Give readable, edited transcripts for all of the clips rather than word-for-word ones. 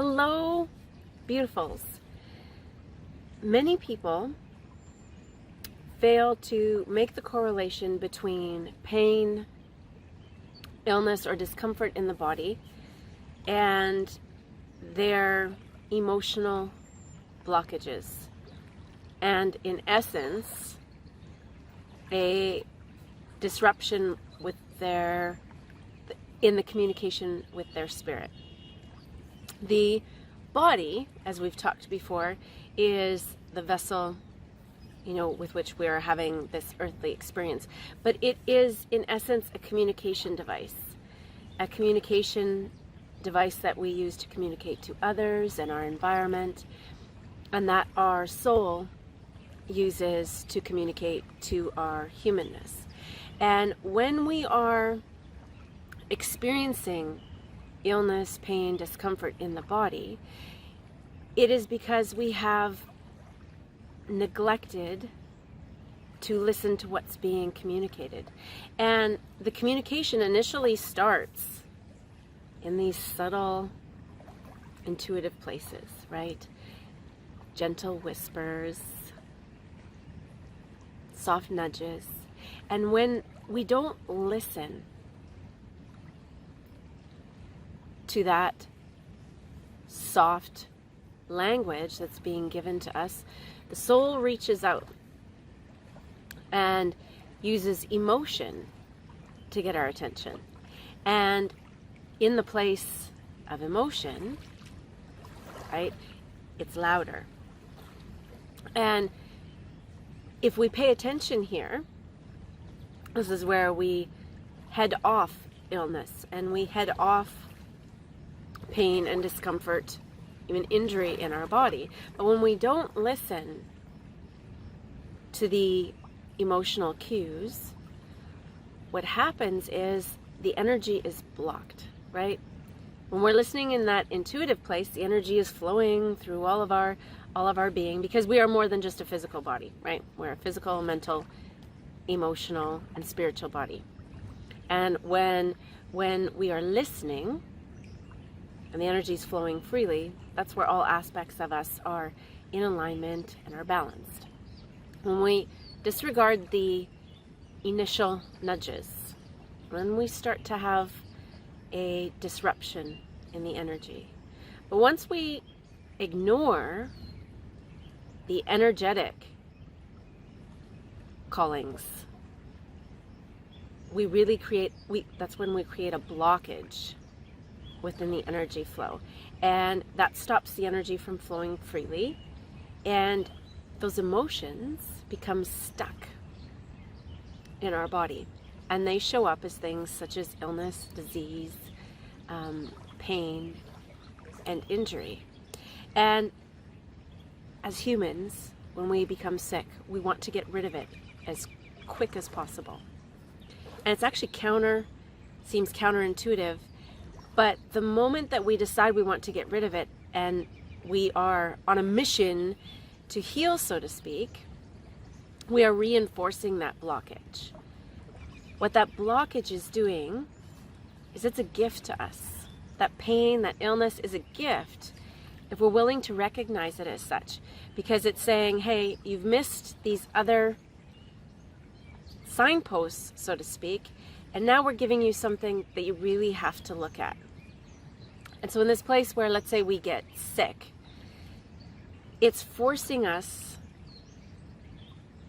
Hello, beautifuls. Many people fail to make the correlation between pain, illness, or discomfort in the body and their emotional blockages. And in essence, a disruption with in the communication with their spirit. The body, as we've talked before, is the vessel, with which we are having this earthly experience. But it is, in essence, a communication device that we use to communicate to others and our environment, and that our soul uses to communicate to our humanness. And when we are experiencing illness, pain, discomfort in the body, it is because we have neglected to listen to what's being communicated. And the communication initially starts in these subtle, intuitive places, right? Gentle whispers, soft nudges. And when we don't listen to that soft language that's being given to us, the soul reaches out and uses emotion to get our attention. And in the place of emotion, right, it's louder. And if we pay attention here, this is where we head off illness and we head off pain and discomfort, even injury in our body. But when we don't listen to the emotional cues, what happens is the energy is blocked, right? When we're listening in that intuitive place, the energy is flowing through all of our being, because we are more than just a physical body, right? We're a physical, mental, emotional, and spiritual body. And when we are listening and the energy is flowing freely, that's where all aspects of us are in alignment and are balanced. When we disregard the initial nudges, when we start to have a disruption in the energy. But once we ignore the energetic callings, that's when we create a blockage within the energy flow, and that stops the energy from flowing freely, and those emotions become stuck in our body, and they show up as things such as illness, disease, pain, and injury. And as humans, when we become sick, we want to get rid of it as quick as possible. And it's actually seems counterintuitive, but the moment that we decide we want to get rid of it and we are on a mission to heal, so to speak, we are reinforcing that blockage. What that blockage is doing is it's a gift to us. That pain, that illness is a gift if we're willing to recognize it as such, because it's saying, hey, you've missed these other signposts, so to speak, and now we're giving you something that you really have to look at. And so in this place where, let's say, we get sick, it's forcing us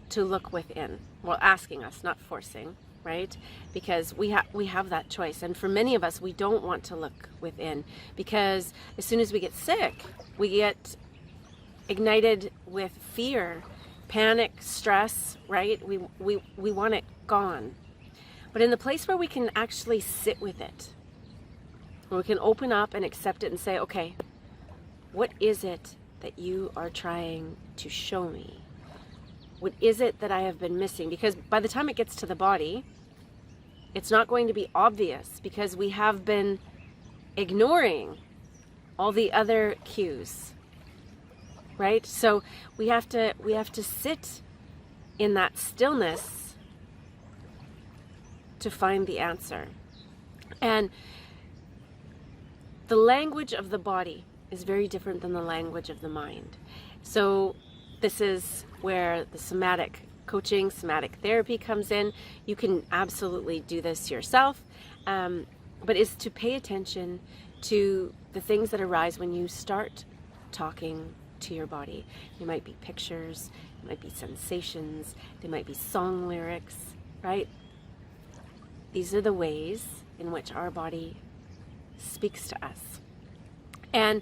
to look within. Well, asking us, not forcing, right? Because we have that choice. And for many of us, we don't want to look within, because as soon as we get sick, we get ignited with fear, panic, stress, right? We want it gone. But in the place where we can actually sit with it, where we can open up and accept it and say, okay, what is it that you are trying to show me? What is it that I have been missing? Because by the time it gets to the body, it's not going to be obvious, because we have been ignoring all the other cues, right? So we have to sit in that stillness to find the answer. And the language of the body is very different than the language of the mind. So this is where the somatic coaching, somatic therapy comes in. You can absolutely do this yourself, but is to pay attention to the things that arise when you start talking to your body. There might be pictures, there might be sensations, there might be song lyrics, right? These are the ways in which our body speaks to us. And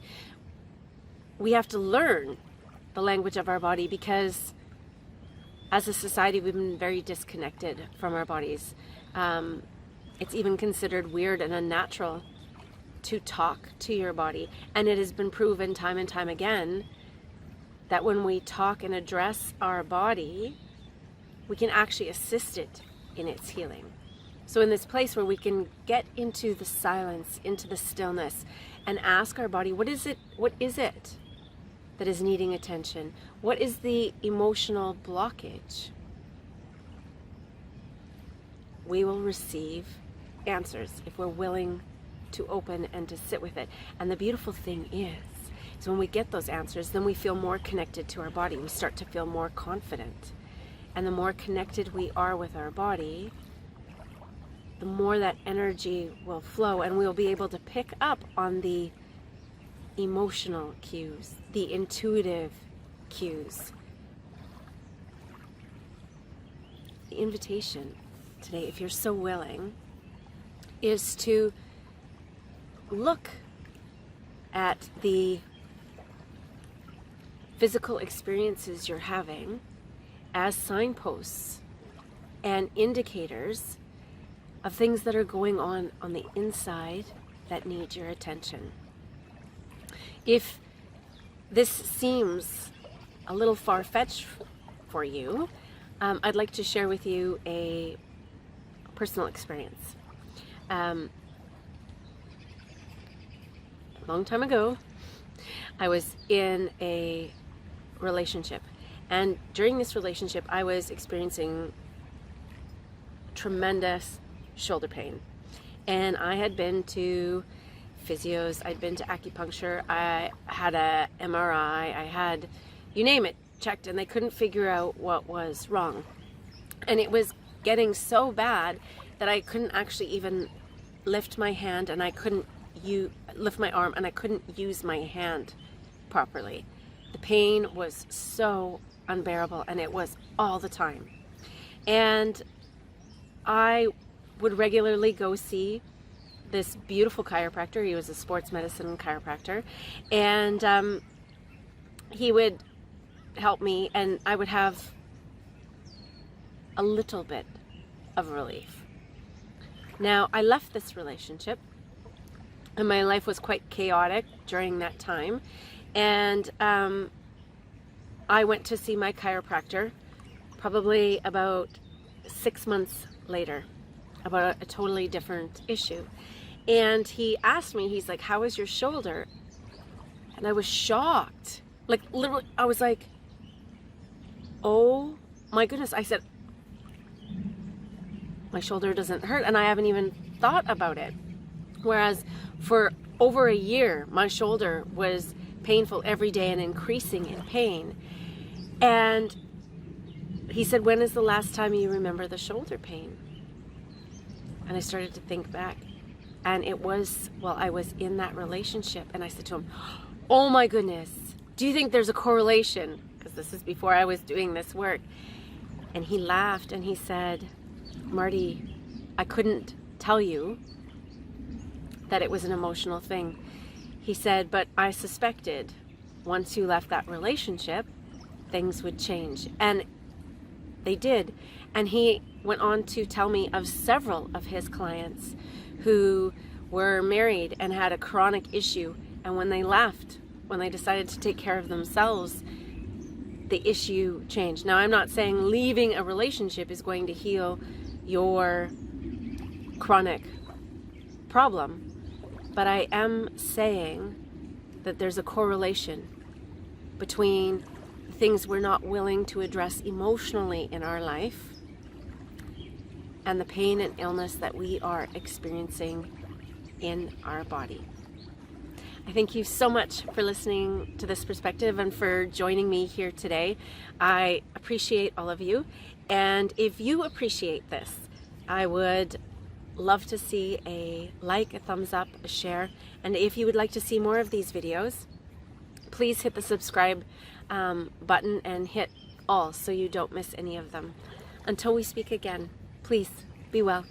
we have to learn the language of our body, because as a society we've been very disconnected from our bodies. It's even considered weird and unnatural to talk to your body. And it has been proven time and time again that when we talk and address our body, we can actually assist it in its healing. So in this place where we can get into the silence, into the stillness, and ask our body, what is it that is needing attention? What is the emotional blockage? We will receive answers if we're willing to open and to sit with it. And the beautiful thing is when we get those answers, then we feel more connected to our body. We start to feel more confident. And the more connected we are with our body, the more that energy will flow, and we'll be able to pick up on the emotional cues, the intuitive cues. The invitation today, if you're so willing, is to look at the physical experiences you're having as signposts and indicators of things that are going on the inside that need your attention. If this seems a little far-fetched for you, I'd like to share with you a personal experience. A long time ago, I was in a relationship, and during this relationship I was experiencing tremendous shoulder pain, and I had been to physios, I'd been to acupuncture, I had a MRI, I had, you name it, checked, and they couldn't figure out what was wrong. And it was getting so bad that I couldn't actually even lift my hand, and I couldn't lift my arm, and I couldn't use my hand properly. The pain was so unbearable, and it was all the time. And I would regularly go see this beautiful chiropractor. He was a sports medicine chiropractor, and he would help me, and I would have a little bit of relief. Now, I left this relationship, and my life was quite chaotic during that time, and I went to see my chiropractor probably about 6 months later about a totally different issue. And he asked me, he's like, how is your shoulder? And I was shocked. Like, literally, I was like, oh my goodness. I said, my shoulder doesn't hurt, and I haven't even thought about it. Whereas for over a year, my shoulder was painful every day and increasing in pain. And he said, when is the last time you remember the shoulder pain? And I started to think back, and it was while I was in that relationship. And I said to him, oh my goodness, do you think there's a correlation? Because this is before I was doing this work. And he laughed and he said, Marty, I couldn't tell you that it was an emotional thing. He said, but I suspected once you left that relationship, things would change. And they did. And he went on to tell me of several of his clients who were married and had a chronic issue. And when they left, when they decided to take care of themselves, the issue changed. Now, I'm not saying leaving a relationship is going to heal your chronic problem, but I am saying that there's a correlation between the things we're not willing to address emotionally in our life and the pain and illness that we are experiencing in our body. I thank you so much for listening to this perspective and for joining me here today. I appreciate all of you. And if you appreciate this, I would love to see a like, a thumbs up, a share. And if you would like to see more of these videos, please hit the subscribe button and hit all so you don't miss any of them. Until we speak again, please be well.